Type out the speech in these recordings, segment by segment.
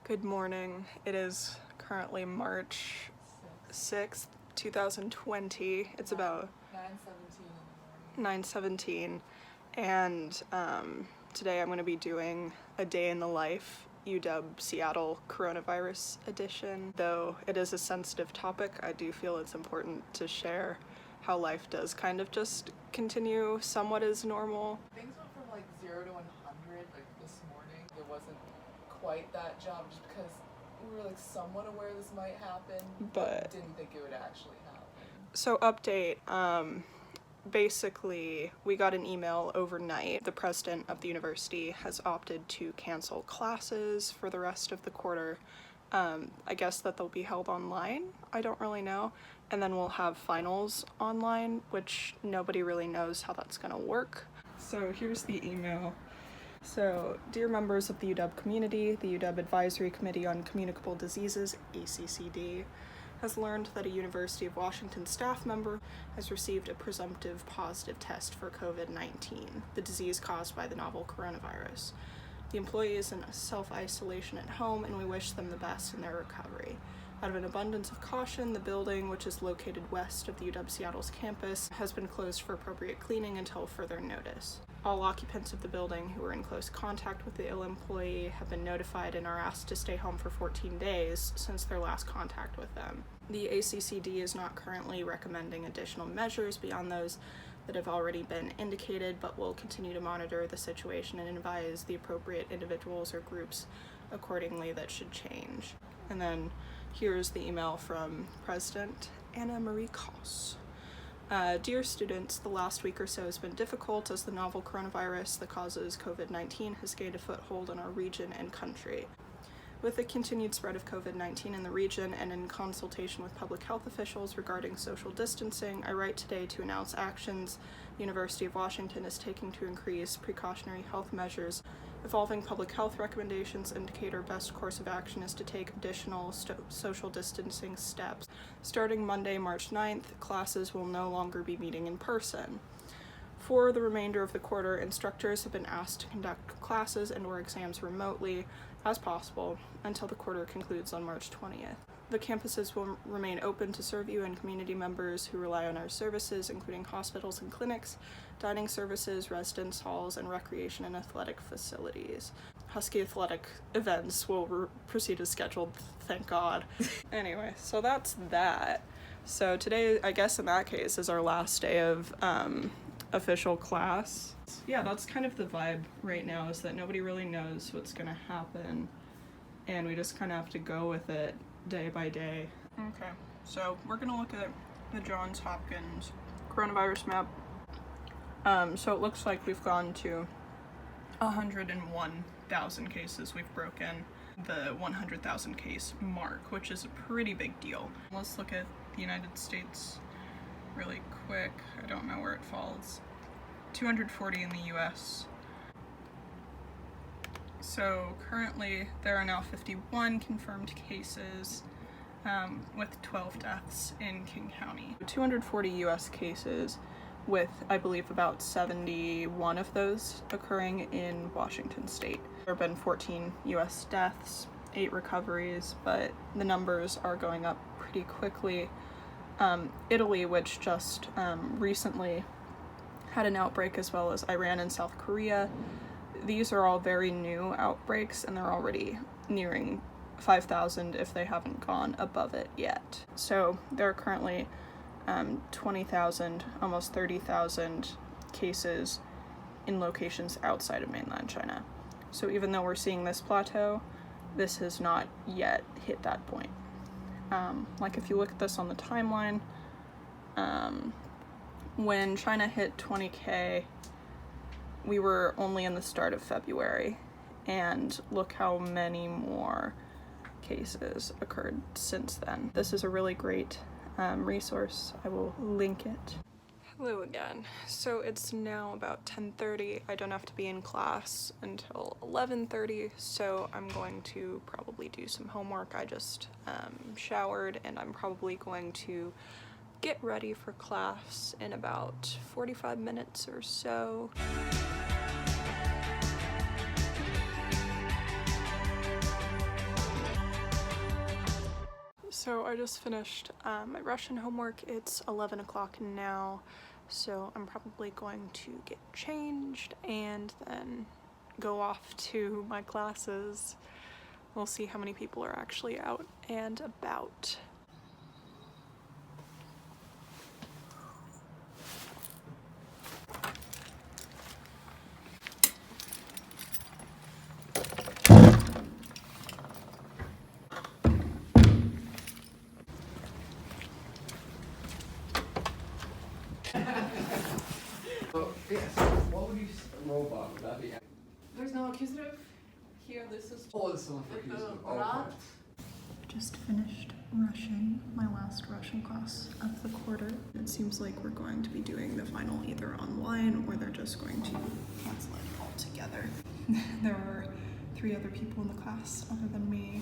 Good morning. It is currently March 6th, 2020. It's about 9:17 and today I'm going to be doing a day in the life UW Seattle coronavirus edition. Though it is a sensitive topic, I do feel it's important to share how life does kind of just continue somewhat as normal. Things went from like 0 to 100 like this morning. It wasn't quite that job just because we were like somewhat aware this might happen, but didn't think it would actually happen. So update, basically we got an email overnight. The president of the university has opted to cancel classes for the rest of the quarter. I guess that they'll be held online, I don't really know. And then we'll have finals online, which nobody really knows how that's gonna work. So here's the email. So, dear members of the UW community, the UW Advisory Committee on Communicable Diseases, ACCD, has learned that a University of Washington staff member has received a presumptive positive test for COVID-19, the disease caused by the novel coronavirus. The employee is in self-isolation at home, and we wish them the best in their recovery. Out of an abundance of caution, the building, which is located west of the UW Seattle's campus, has been closed for appropriate cleaning until further notice. All occupants of the building who were in close contact with the ill employee have been notified and are asked to stay home for 14 days since their last contact with them. The ACCD is not currently recommending additional measures beyond those that have already been indicated, but will continue to monitor the situation and advise the appropriate individuals or groups accordingly that should change. And then here's the email from President Anna Marie Koss. Dear students, the last week or so has been difficult as the novel coronavirus that causes COVID-19 has gained a foothold in our region and country. With the continued spread of COVID-19 in the region and in consultation with public health officials regarding social distancing, I write today to announce actions the University of Washington is taking to increase precautionary health measures. Evolving public health recommendations indicate our best course of action is to take additional social distancing steps. Starting Monday, March 9th, classes will no longer be meeting in person. For the remainder of the quarter, instructors have been asked to conduct classes and/or exams remotely as possible until the quarter concludes on March 20th. The campuses will remain open to serve you and community members who rely on our services, including hospitals and clinics, dining services, residence halls, and recreation and athletic facilities. Husky athletic events will proceed as scheduled, thank God. Anyway, so that's that. So today, I guess in that case, is our last day of official class. Yeah, that's kind of the vibe right now, is that nobody really knows what's gonna happen, and we just kind of have to go with it day by day. Okay, so we're gonna look at the Johns Hopkins coronavirus map. So it looks like we've gone to 101,000 cases. We've broken the 100,000 case mark, which is a pretty big deal. Let's look at the United States really quick. I don't know where it falls. 240 in the US. So currently there are now 51 confirmed cases with 12 deaths in King County. 240 US cases with, I believe, about 71 of those occurring in Washington state. There have been 14 US deaths, 8 recoveries, but the numbers are going up pretty quickly. Italy, which just recently had an outbreak, as well as Iran and South Korea. These are all very new outbreaks, and they're already nearing 5,000 if they haven't gone above it yet. So there are currently 20,000, almost 30,000 cases in locations outside of mainland China. So even though we're seeing this plateau, this has not yet hit that point. Like if you look at this on the timeline, when China hit 20K, we were only in the start of February, and look how many more cases occurred since then. This is a really great resource. I will link it. Hello again. So it's now about 10:30. I don't have to be in class until 11:30, so I'm going to probably do some homework. I just showered, and I'm probably going to get ready for class in about 45 minutes or so. So I just finished my Russian homework. It's 11 o'clock now, so I'm probably going to get changed and then go off to my classes. We'll see how many people are actually out and about. Yes. What would you robot would that be? There's no accusative here. This is. Oh, this is one for accusative. Oh, okay. Just finished Russian, my last Russian class of the quarter. It seems like we're going to be doing the final either online or they're just going to cancel it altogether. There are 3 other people in the class other than me,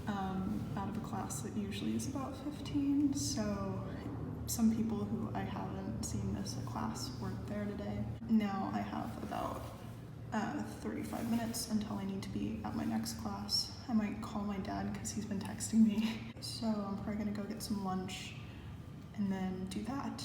out of a class that usually is about 15, so some people who I haven't seen miss a class weren't there today. Now I have about 35 minutes until I need to be at my next class. I might call my dad because he's been texting me. So I'm probably gonna go get some lunch and then do that.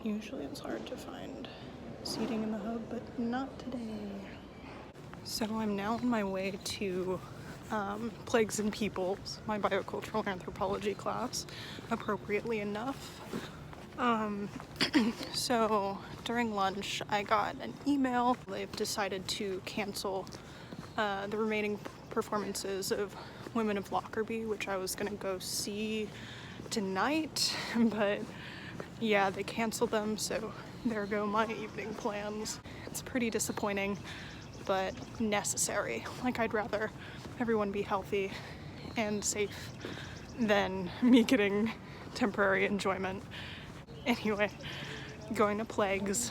Usually it's hard to find seating in the hub, but not today. So I'm now on my way to Plagues and Peoples, my biocultural anthropology class, appropriately enough. So during lunch, I got an email. They've decided to cancel the remaining performances of Women of Lockerbie, which I was gonna go see tonight, but yeah, they canceled them, so there go my evening plans. It's pretty disappointing, but necessary. Like, I'd rather everyone be healthy and safe than me getting temporary enjoyment. Anyway, going to Plagues.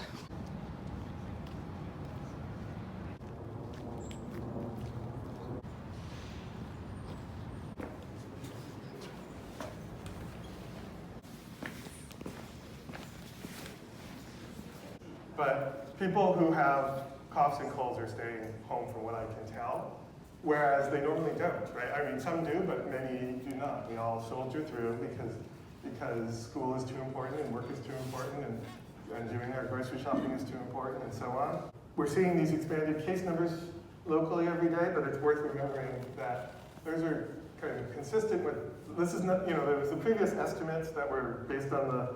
But people who have coughs and colds are staying home from what I can tell, whereas they normally don't, right? I mean, some do, but many do not. We all soldier through because school is too important and work is too important and doing our grocery shopping is too important and so on. We're seeing these expanded case numbers locally every day, but it's worth remembering that those are kind of consistent with, this is not, there was the previous estimates that were based on the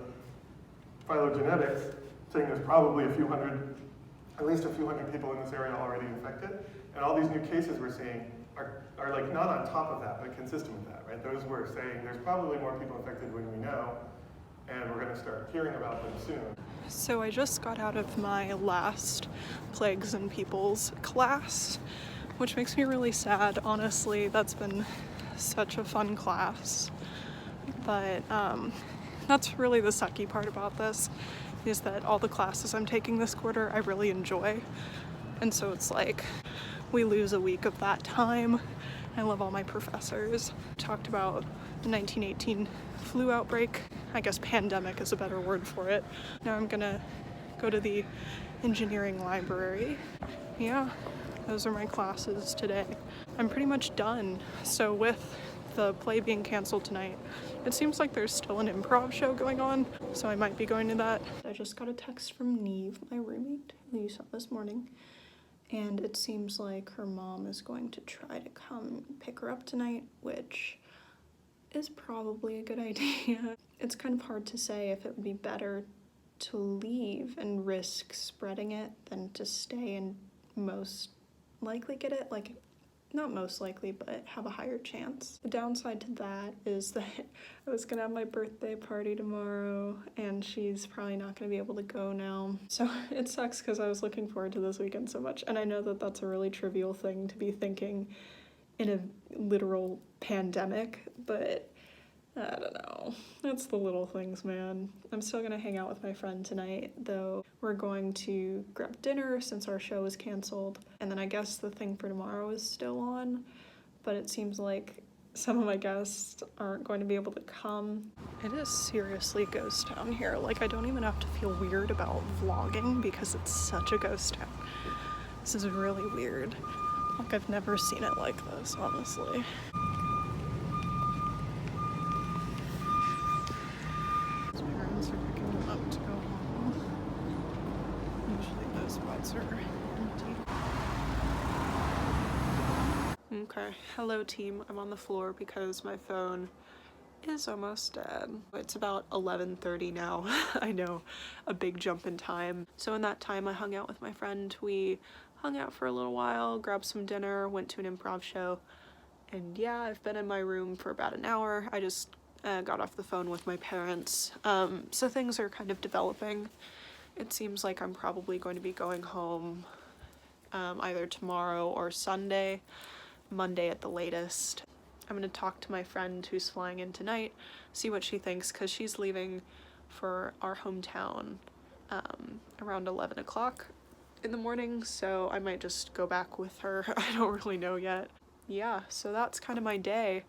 phylogenetics, saying there's probably at least a few hundred people in this area already infected. And all these new cases we're seeing are like not on top of that, but consistent with that, right? Those were saying there's probably more people infected when we know, and we're gonna start hearing about them soon. So I just got out of my last Plagues and Peoples class, which makes me really sad, honestly. That's been such a fun class. But that's really the sucky part about this, is that all the classes I'm taking this quarter I really enjoy. And so it's like, we lose a week of that time. I love all my professors. Talked about the 1918 flu outbreak. I guess pandemic is a better word for it. Now I'm gonna go to the engineering library. Yeah, those are my classes today. I'm pretty much done. So with the play being canceled tonight, it seems like there's still an improv show going on, so I might be going to that. I just got a text from Neve, my roommate, who you saw this morning, and it seems like her mom is going to try to come pick her up tonight, which is probably a good idea. It's kind of hard to say if it would be better to leave and risk spreading it than to stay and most likely get it. Like, not most likely, but have a higher chance. The downside to that is that I was gonna have my birthday party tomorrow and she's probably not gonna be able to go now. So it sucks because I was looking forward to this weekend so much, and I know that that's a really trivial thing to be thinking in a literal pandemic, but I don't know. That's the little things, man. I'm still gonna hang out with my friend tonight, though. We're going to grab dinner since our show is canceled. And then I guess the thing for tomorrow is still on, but it seems like some of my guests aren't going to be able to come. It is seriously ghost town here. Like, I don't even have to feel weird about vlogging because it's such a ghost town. This is really weird. Like, I've never seen it like this, honestly. His parents are picking him up to go home. Usually those spots are empty. Okay, hello team. I'm on the floor because my phone is almost dead. It's about 11:30 now. I know, a big jump in time. So in that time I hung out with my friend. We hung out for a little while, grabbed some dinner, went to an improv show, and yeah, I've been in my room for about an hour. I just got off the phone with my parents. So things are kind of developing. It seems like I'm probably going to be going home either tomorrow or Sunday, Monday at the latest. I'm gonna talk to my friend who's flying in tonight, see what she thinks, because she's leaving for our hometown around 11 o'clock in the morning, so I might just go back with her. I don't really know yet. Yeah, so that's kind of my day.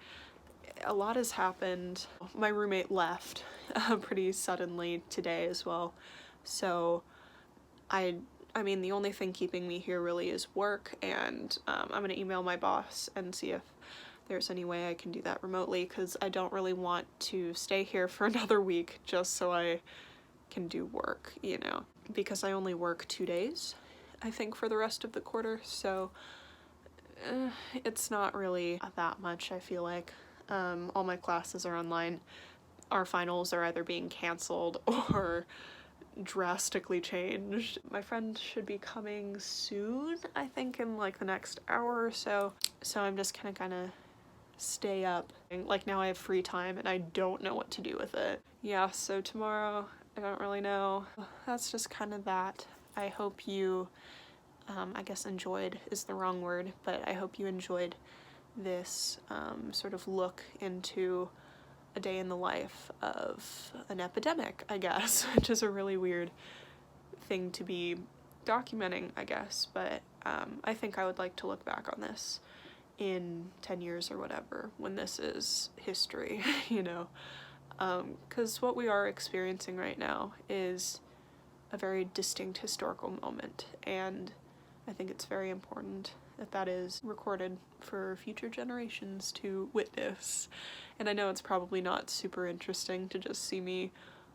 A lot has happened. My roommate left pretty suddenly today as well, so I mean, the only thing keeping me here really is work, and I'm gonna email my boss and see if there's any way I can do that remotely, because I don't really want to stay here for another week just so I can do work, you know, because I only work 2 days, I think, for the rest of the quarter, so it's not really that much, I feel like. All my classes are online. Our finals are either being canceled or drastically changed. My friend should be coming soon, I think in like the next hour or so. So I'm just gonna stay up. Like, now I have free time and I don't know what to do with it. Yeah, so tomorrow, I don't really know. That's just kind of that. I hope you, I guess enjoyed is the wrong word, but I hope you enjoyed this sort of look into a day in the life of an epidemic, I guess, which is a really weird thing to be documenting, I guess, but I think I would like to look back on this in 10 years or whatever, when this is history, you know, because what we are experiencing right now is a very distinct historical moment, and I think it's very important that that is recorded for future generations to witness. And I know it's probably not super interesting to just see me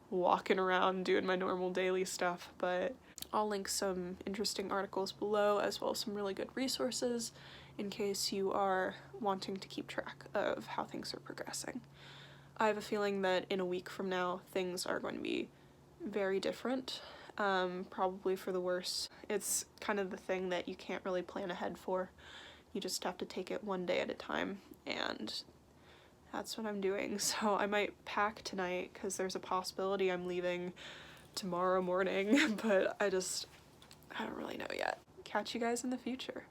walking around doing my normal daily stuff, but I'll link some interesting articles below, as well as some really good resources in case you are wanting to keep track of how things are progressing. I have a feeling that in a week from now, things are going to be very different, probably for the worse. It's kind of the thing that you can't really plan ahead for. You just have to take it one day at a time, and that's what I'm doing. So I might pack tonight because there's a possibility I'm leaving tomorrow morning, but I don't really know yet. Catch you guys in the future.